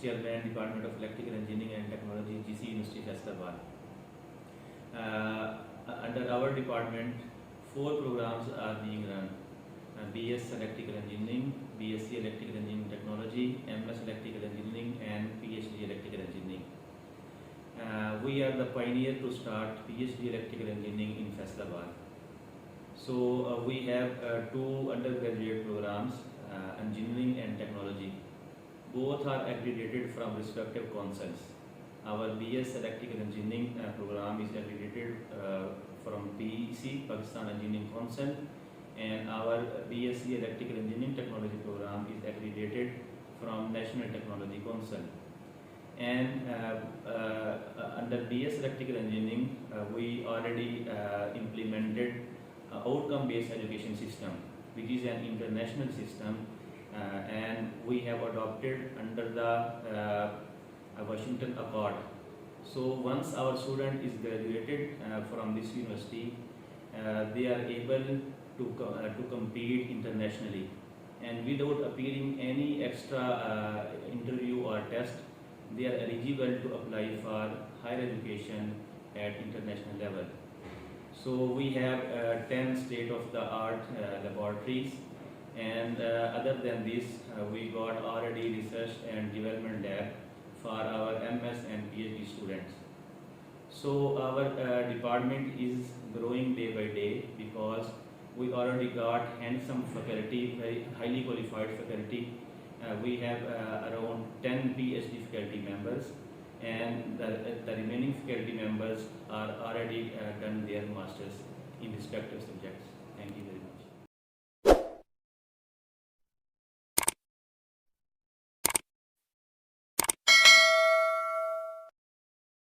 Chairman, Department of Electrical Engineering and Technology, GC University, Faisalabad. Under our department, 4 programs are being run. BS Electrical Engineering, BSc Electrical Engineering Technology, MS Electrical Engineering and PhD Electrical Engineering. We are the pioneer to start PhD Electrical Engineering in Faisalabad. So we have 2 undergraduate programs, Engineering and Technology. Both are accredited from respective councils. Our BS Electrical Engineering program is accredited from PEC, Pakistan Engineering Council, and our BSc Electrical Engineering Technology program is accredited from National Technology Council. And under BS Electrical Engineering, we already implemented outcome-based education system, which is an international system, and we have adopted under the Washington Accord. So once our student is graduated from this university, they are able to compete internationally, and without appearing any extra interview or test, they are eligible to apply for higher education at international level. So we have 10 state-of-the-art laboratories, and other than this, we got already research and development lab for our MS and PhD students. So our department is growing day by day because we already got handsome faculty, very highly qualified faculty. We have around 10 PhD faculty members, and the remaining faculty members are already done their masters in respective subjects.